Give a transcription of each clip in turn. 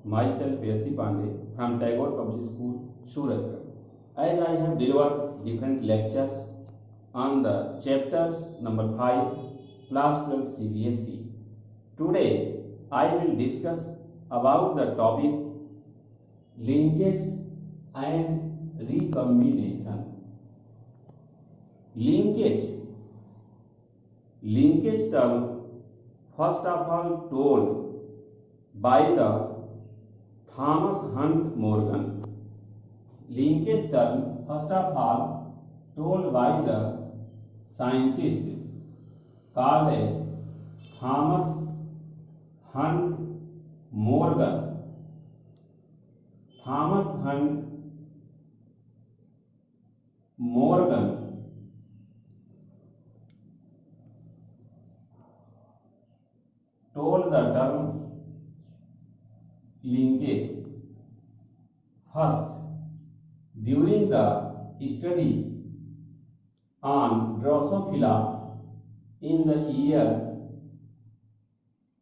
myself S.C. Pandey from Tagore Public School, Surajgarh. As I have delivered different lectures on the chapters number 5, class 12 CBSE. Today I will discuss about the topic linkage and recombination. Linkage term first of all told by the Thomas Hunt Morgan. Linkage term first of all told by the scientist called as Thomas Hunt Morgan. Thomas Hunt Morgan told the term linkage first during the study on Drosophila in the year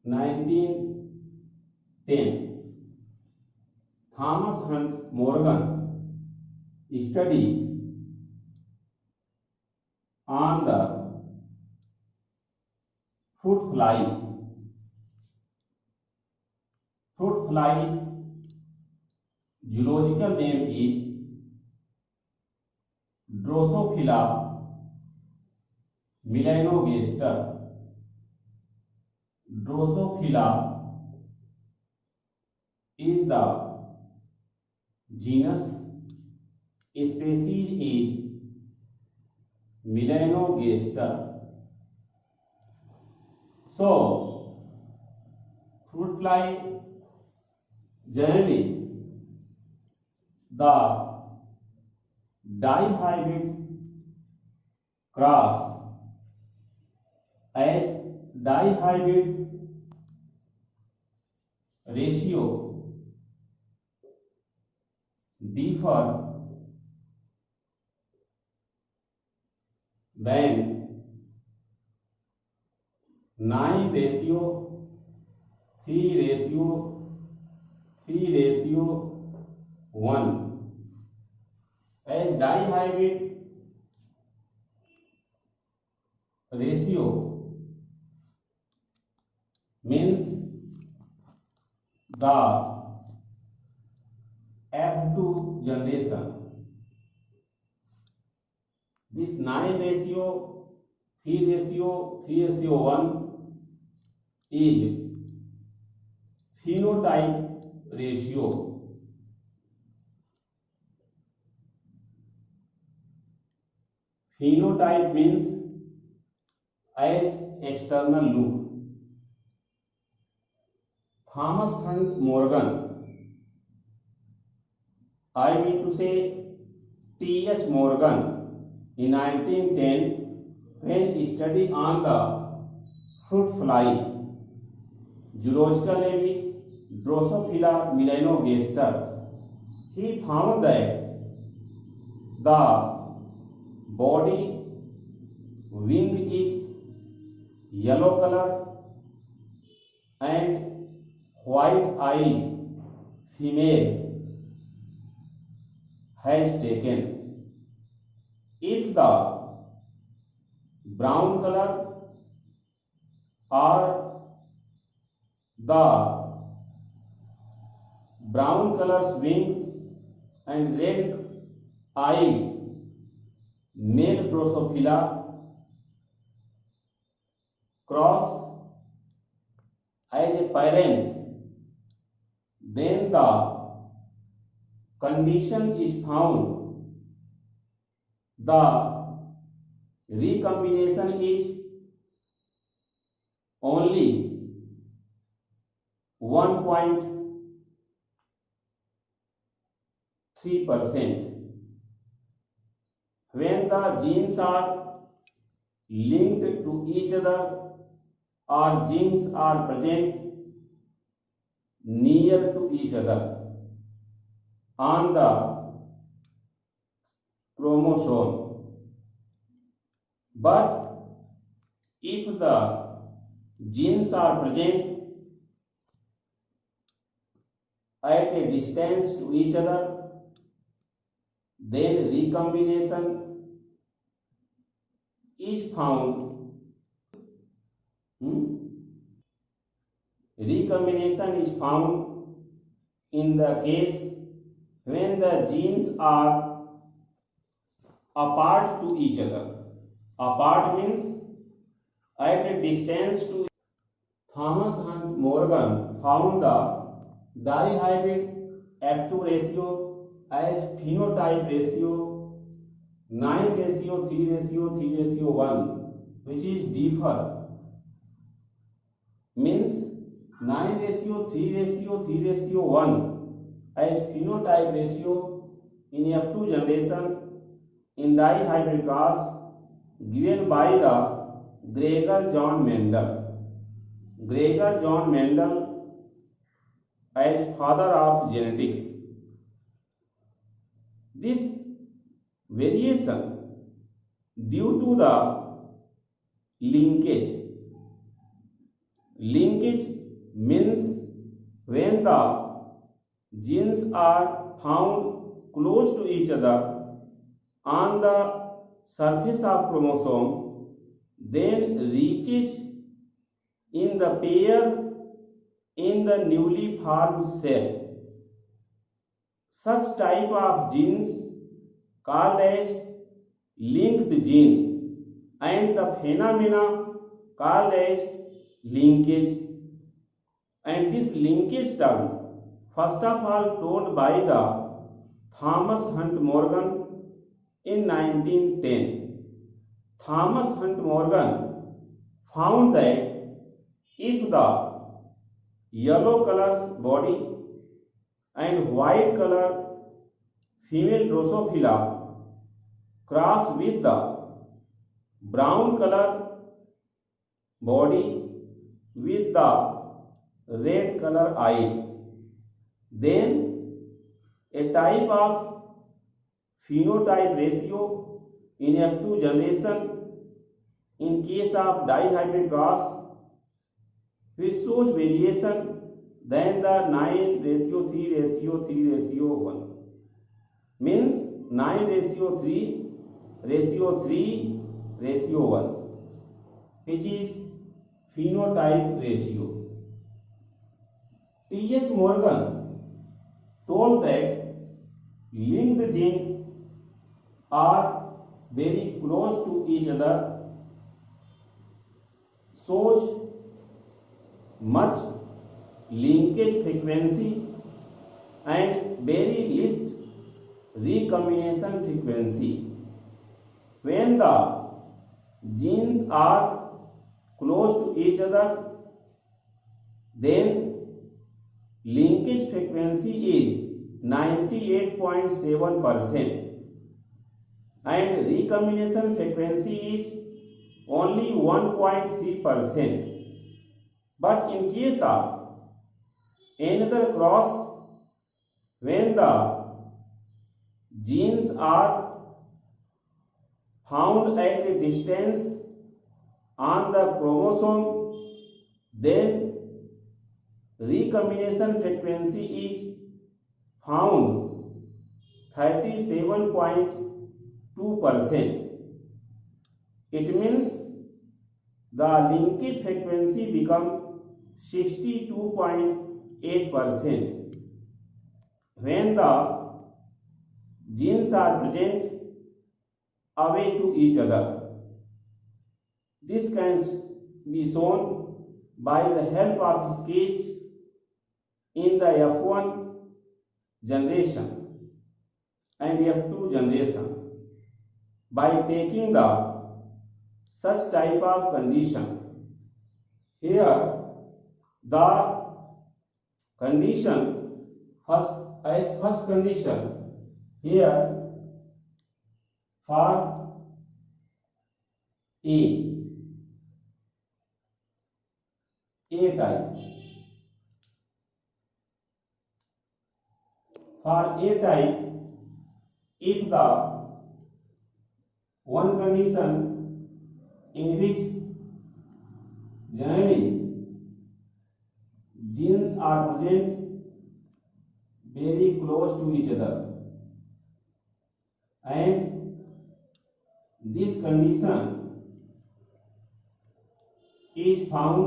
1910. Thomas Hunt Morgan studied on the fruit fly. Fruit fly zoological name is Drosophila melanogaster. Drosophila is the genus, species is melanogaster. So fruit fly generally the dihybrid cross, as dihybrid ratio differ when 9:3:3:1, as dihybrid ratio means the F2 generation. This 9:3:3:1 is phenotype ratio. Phenotype means as external look. Thomas Hunt Morgan, I mean to say T.H. Morgan, in 1910 when study on the fruit fly, zoological name is Drosophila melanogaster, he found that the body wing is yellow color and white eye female has taken. If the brown color or the brown color's wing and red eyed male Drosophila cross as a parent, then the condition is found. The recombination is only 1.3%. When the genes are linked to each other or genes are present near to each other on the chromosome, but if the genes are present at a distance to each other, then recombination is found. Recombination is found in the case when the genes are apart to each other. Apart means at a distance to. Thomas and Morgan found the dihybrid F2 ratio as phenotype ratio 9:3:3:1, which is differ, means 9:3:3:1 as phenotype ratio in F2 generation in dihybrid class given by the Gregor John Mendel. Gregor John Mendel as father of genetics. This variation due to the linkage. Linkage means when the genes are found close to each other on the surface of chromosome, then reaches in the pair in the newly formed cell. Such type of genes called as linked gene, and the phenomena called as linkage. And this linkage term first of all told by the Thomas Hunt Morgan in 1910. Thomas Hunt Morgan found that if the yellow color body and white color female Drosophila cross with the brown color body with the red color eye, then a type of phenotype ratio in F2 generation in case of dihybrid cross which shows variation than the 9:3:3:1, means 9:3:3:1, which is phenotype ratio. T.H. Morgan told that linked genes are very close to each other, shows much linkage frequency and very least recombination frequency. When the genes are close to each other, then linkage frequency is 98.7% and recombination frequency is only 1.3%. But in case of another cross, when the genes are found at a distance on the chromosome, then recombination frequency is found 37.2%. It means the linkage frequency becomes 62.8% when the genes are present away to each other. This can be shown by the help of sketch in the F1 generation and F2 generation by taking the such type of condition. Here the condition first condition here for A type. For A type, if the one condition in which generally genes are present very close to each other, and this condition is found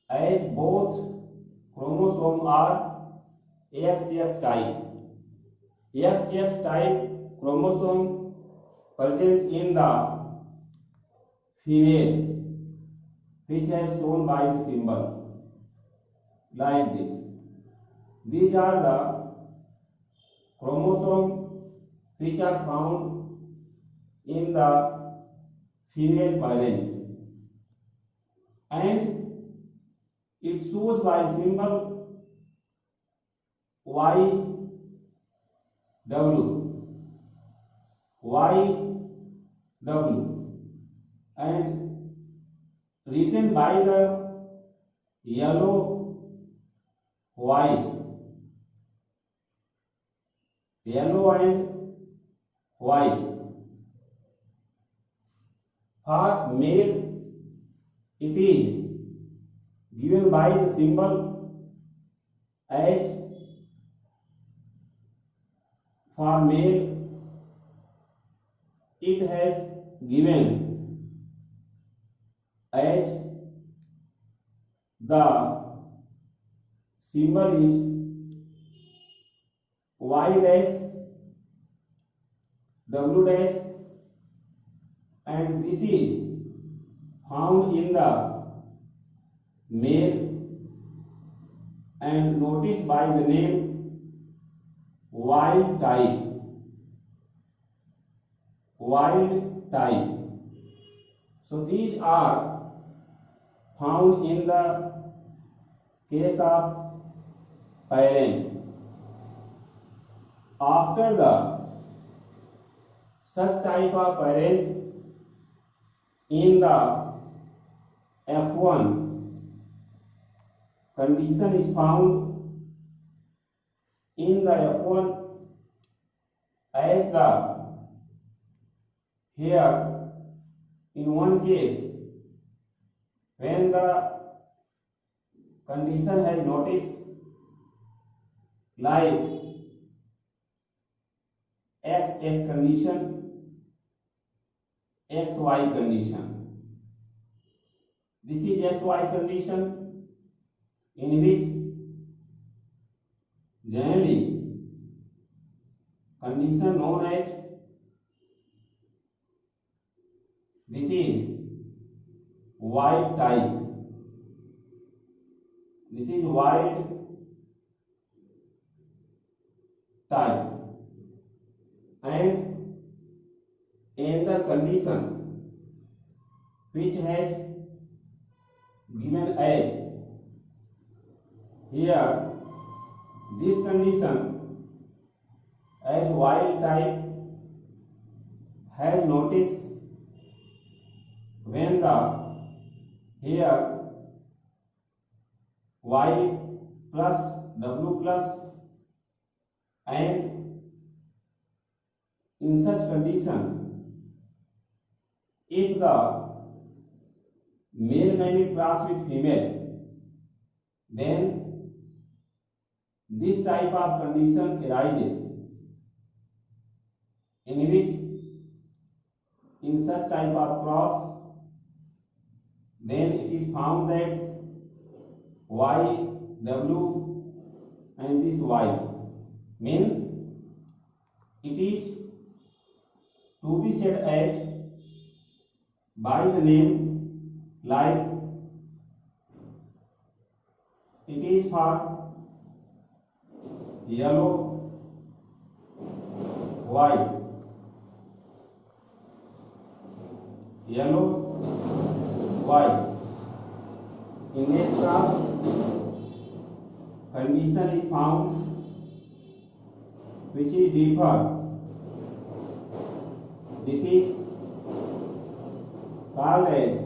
as both chromosomes are XX type. XX type chromosome present in the female, which is shown by the symbol like this. These are the chromosomes which are found in the female parent, and it shows by symbol YW, and written by the yellow, white, yellow and white. For male, it is given by the symbol as, for male it has given as the symbol is Y dash, W dash, and this is found in the male and noticed by the name wild type. Wild type. So these are found in the case of parent. After the such type of parent in the F1 condition is found in the F1 as the here in one case when the condition has noticed like XS condition, XY condition. This is SY condition in which generally condition known as this is wild type. This is wild type, and another condition which has given as here this condition as wild type has noticed when the here Y plus W plus, and in such condition if the male gamete cross with female, then this type of condition arises in which in such type of cross then it is found that Y, W and this Y means it is to be said as by the name like it is for yellow, white, yellow, white. In next class condition is found which is differ. This is called as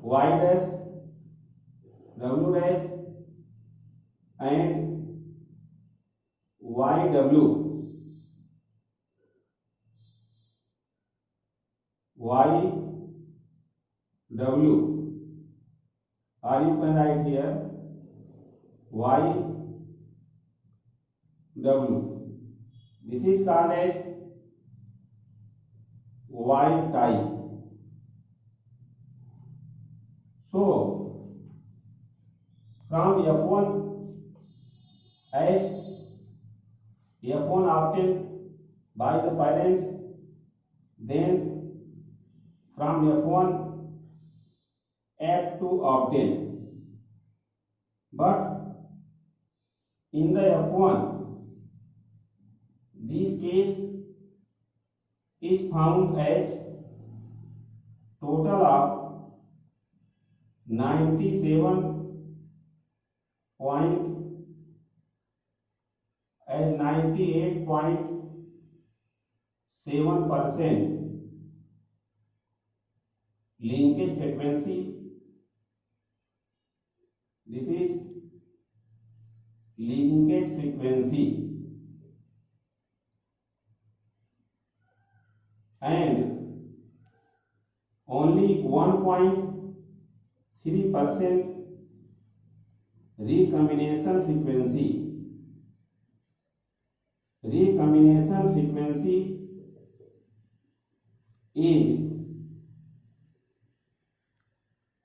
Y dash, W dash and YW. YW or you can write here Y W. This is called as wild type. So from F1 as F1 obtained by the parent, then from F1 F2 obtained. But in the F1, this case is found as total of 98.7% linkage frequency. This is linkage frequency, and only 1.3% recombination frequency. Recombination frequency is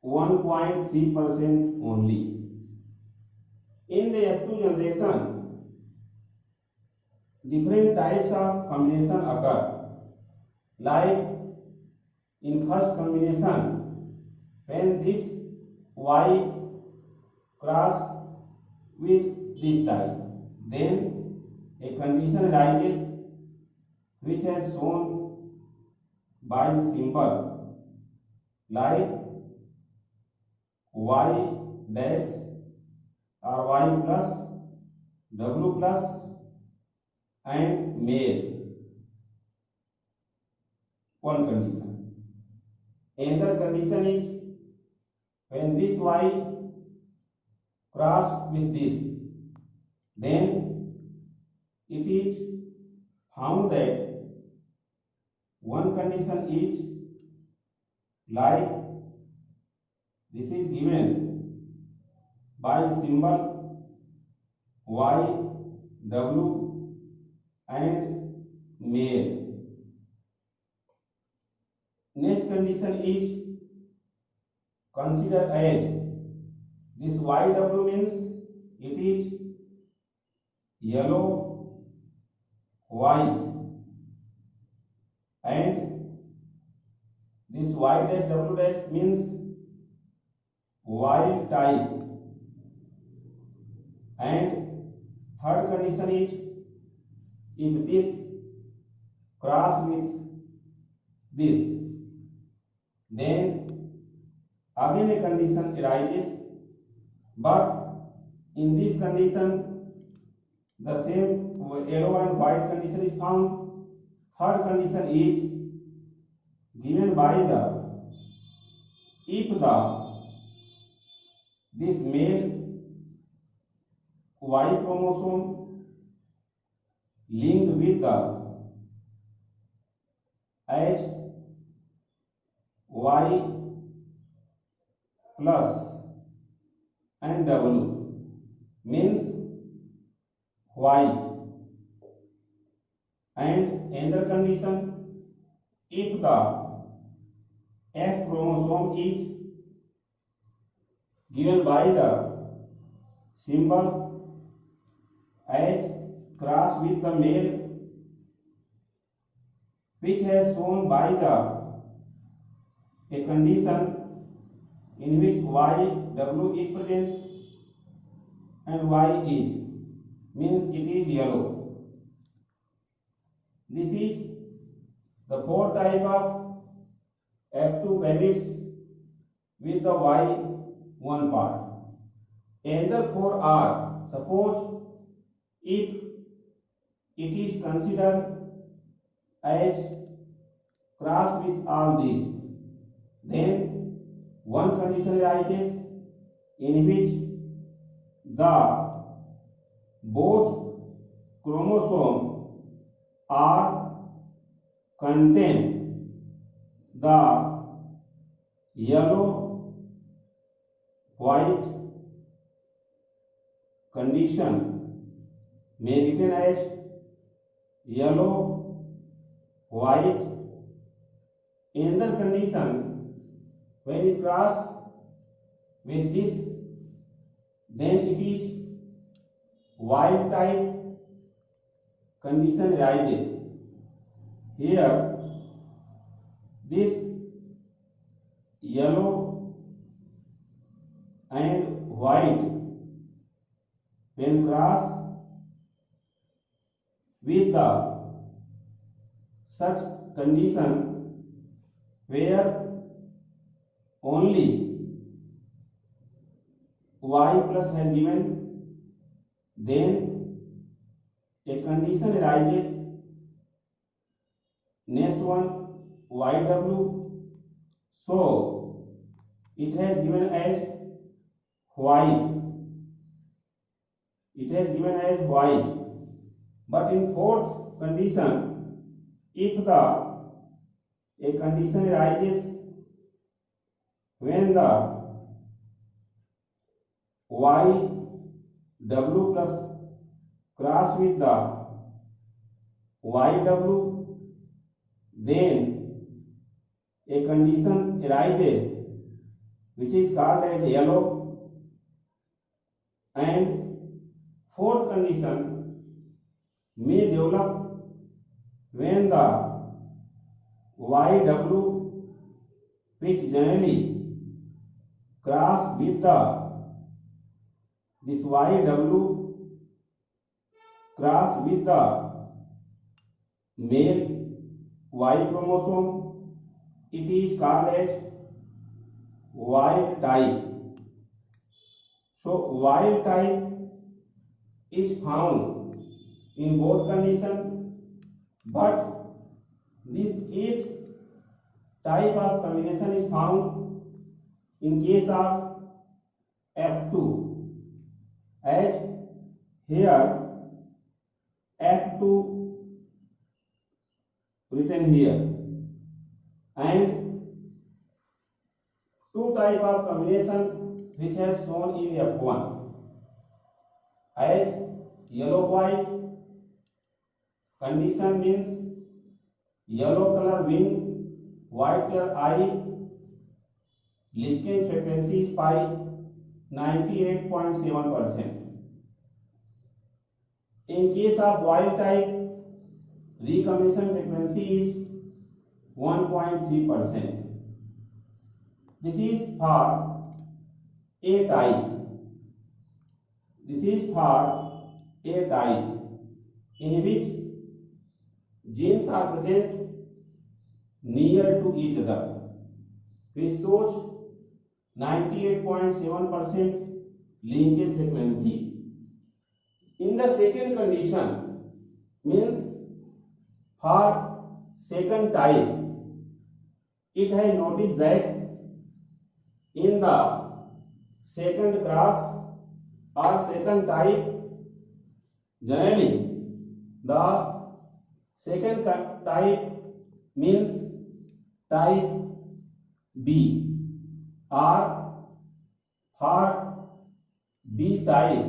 1.3% only. In the F2 generation, different types of combination occur. Like in first combination, when this Y cross with this type, then a condition arises which is shown by the symbol like Y dash or Y plus, W plus and male. One condition. Another condition is when this Y cross with this, then it is found that one condition is like this is given by the symbol Y, W and male. Next condition is considered as this YW means it is yellow, white, and this Y dash W dash means wild type, and third condition is if this cross with this, then again a condition arises, but in this condition the same yellow and white condition is found. Third condition is given by the if this male Y chromosome linked with the H Y plus and W means white, and another condition if the S chromosome is given by the symbol H cross with the male, which has shown by the a condition in which YW is present and Y is means it is yellow. This is the four type of F2 rabbits with the Y1 part. Another four are, suppose if it is considered as cross with all these, then one condition arises in which the both chromosome are contain the yellow, white condition may written as yellow, white. Another condition, when it cross with this, then it is wild type condition arises. Here this yellow and white when cross with the such condition where only y plus has given, then a condition arises. Next one, yw, so it has given as white, but in fourth condition, if a condition arises when the yw plus cross with the yw, then a condition arises which is called as yellow, and fourth condition may develop when the yw which generally cross with the this yw cross with the male Y chromosome, it is called as wild type. So wild type is found in both conditions, but this 8 type of combination is found in case of F2, as here F2 written here, and 2 type of combination which has shown in F1 as yellow white condition means yellow color wing, white color eye, leakage frequency is pi 98.7%. In case of wild type, recombination frequency is 1.3%. This is for A type. In which genes are present near to each other, which shows 98.7% linkage frequency. In the second condition, means for second type, it has noticed that in the second class or second type, generally the second type means type B, or for B type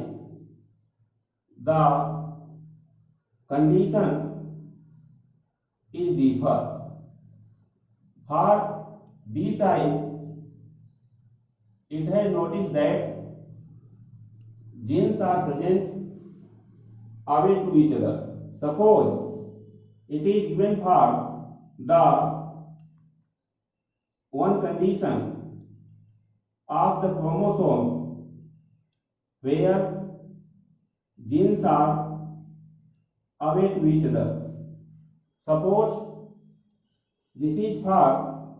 the condition is differ. For B type, it has noticed that genes are present away to each other. Suppose it is given for the one condition of the chromosome where genes are away to each other. Suppose this is for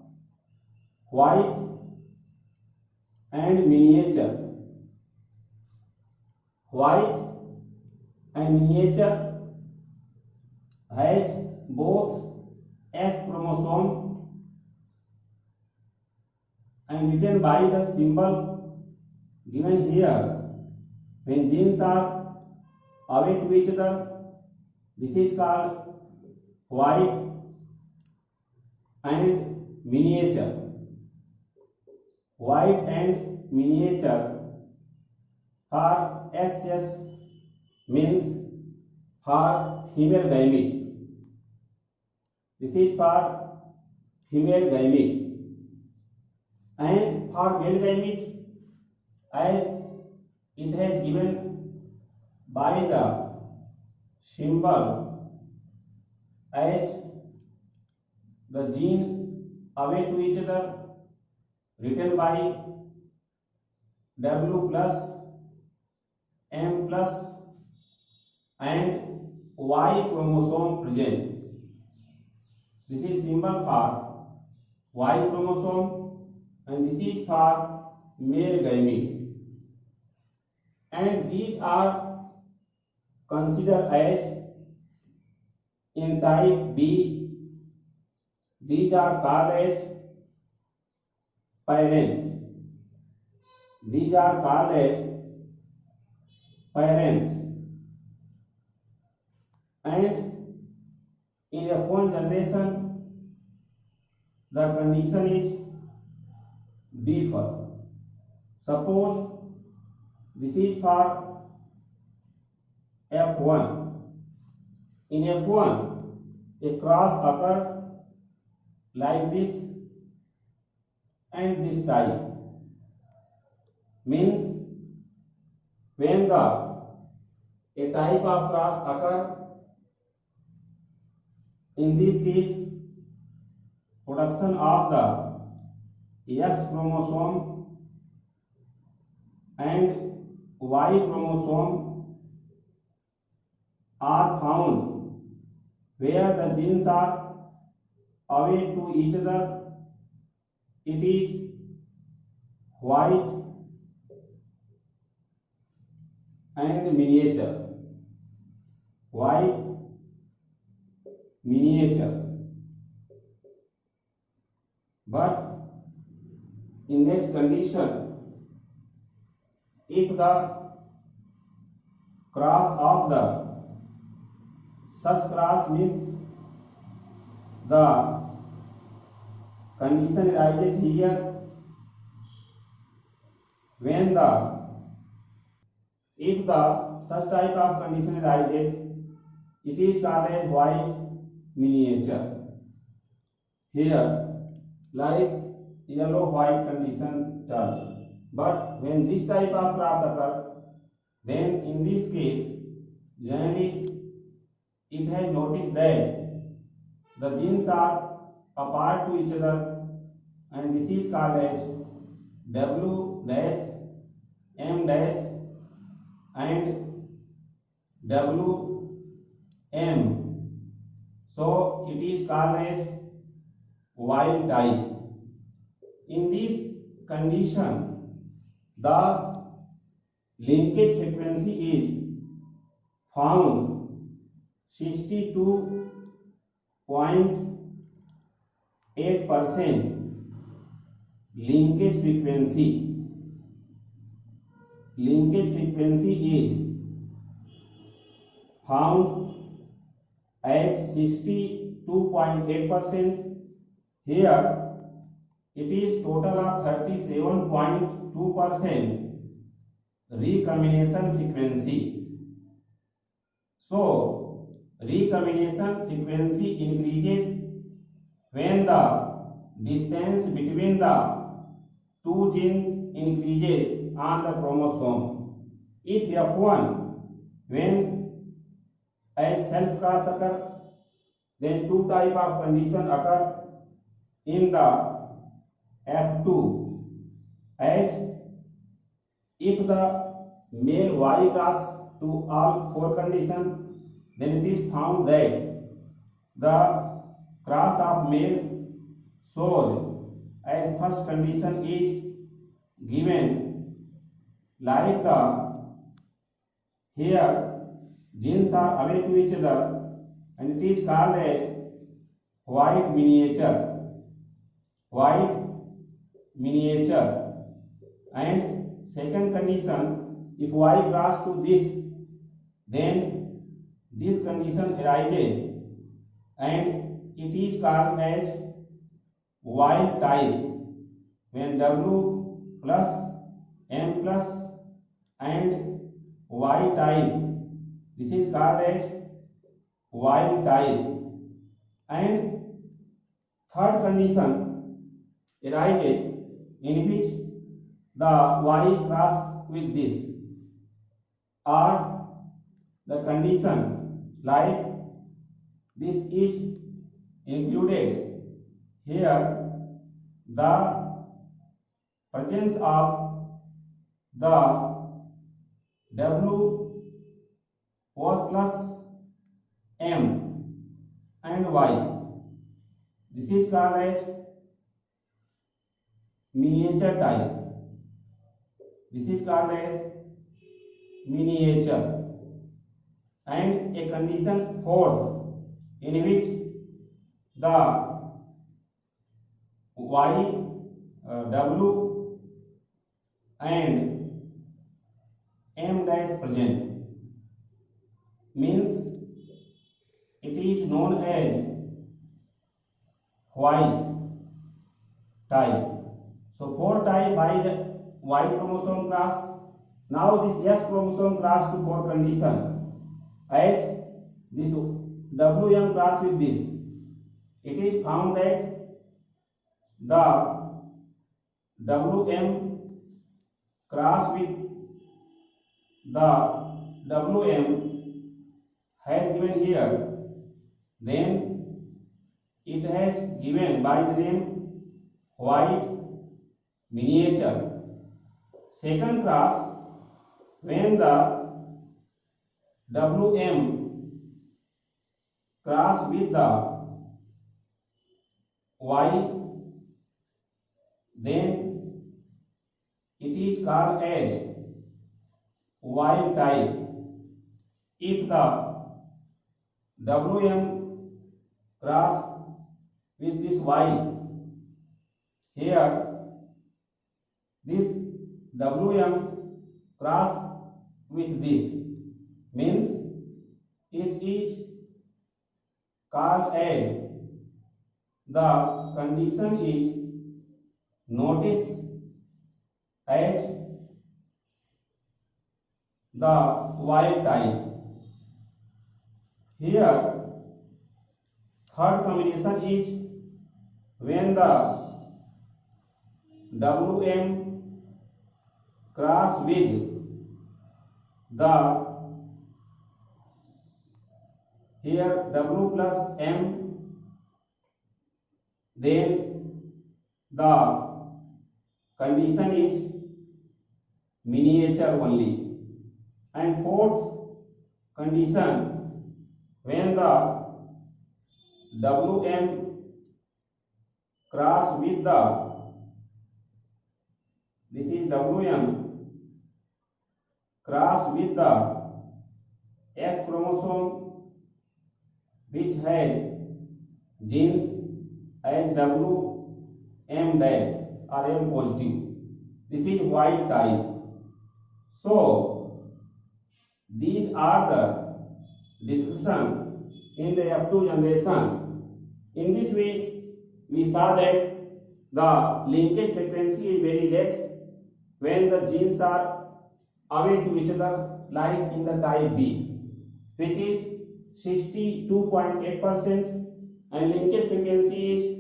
white and miniature. White and miniature has both S chromosome and written by the symbol given here. When genes are away to each other, this is called white and miniature. White and miniature. For XS means for female gamete. This is for female gamete. And for male gamete, as it has given by the symbol as the gene away to each other, written by W plus M plus and Y chromosome present. This is symbol for Y chromosome and this is for male gamete. And these are considered as in type B. These are called as parent. These are called as parents. And in F1 generation, the condition is differ. Suppose this is for F1. In F1, a cross occur like this and this type. Means when a type of cross occur, in this case production of the X chromosome and Y chromosome are found where the genes are away to each other. It is white and miniature. White miniature. But in next condition, if the cross of the such cross means the condition arises here when if the such type of condition arises, it is called as white miniature. Here like yellow white condition term. But when this type of cross occur, then in this case generally it has noticed that the genes are apart to each other and this is called as W dash M dash and W M. So it is called as wild type. In this condition, the linkage frequency is found 62.8% linkage frequency. Linkage frequency is found as 62.8%. Here it is total of 37.2% recombination frequency. So recombination frequency increases when the distance between the two genes increases on the chromosome. If F1 when as self cross occur, then two type of condition occur in the F2 as if the male Y cross to all four condition, then it is found that the cross of male shows as first condition is given like the here genes are away to each other and it is called as white miniature. White miniature. And second condition, if Y cross to this, then this condition arises and it is called as wild type when W plus M plus and Y type. This is called as Y type. And third condition arises in which the Y crossed with this, or the condition like this is included here, the presence of the W was plus M and Y. This is called as miniature type. This is called as miniature. And a condition fourth in which the Y, W and M dash present means it is known as white type. So 4 type by the Y chromosome cross. Now this S chromosome cross to 4 condition as this WM cross with this. It is found that the WM cross with the WM has given here, then it has given by the name white miniature. Second cross, when the WM cross with the Y, then it is called as wild type. If the WM cross with this Y, here this WM cross with this means it is called as, the condition is noticed as the wild type. Here third combination is when the WM cross with the here W plus M, then the condition is miniature only. And fourth condition, when the WM cross with the, this is WM cross with the S chromosome which has genes as WM dash or M positive. This is wild type. So these are the discussion in the F2 generation. In this way, we saw that the linkage frequency is very less when the genes are away to each other, like in the type B, which is 62.8%, and linkage frequency is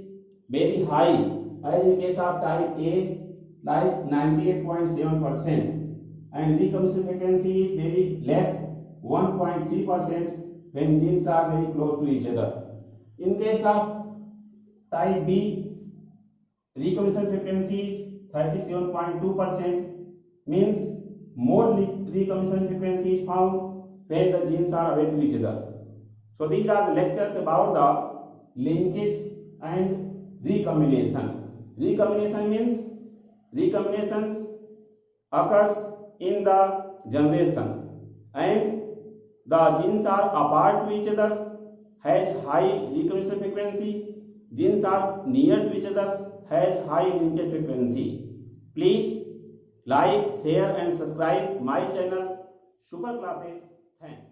very high as in case of type A, like 98.7%, and recombination frequency is very less, 1.3%, when genes are very close to each other. In case of type B, recombination frequency is 37.2%, means more recombination frequency is found when the genes are away to each other. So these are the lectures about the linkage and recombination. Recombination means recombinations occurs in the generation and the genes are apart to each other, has high recombination frequency. Genes are near to each other, has high linkage frequency. Please like, share and subscribe my channel Sugar Classes. Thanks.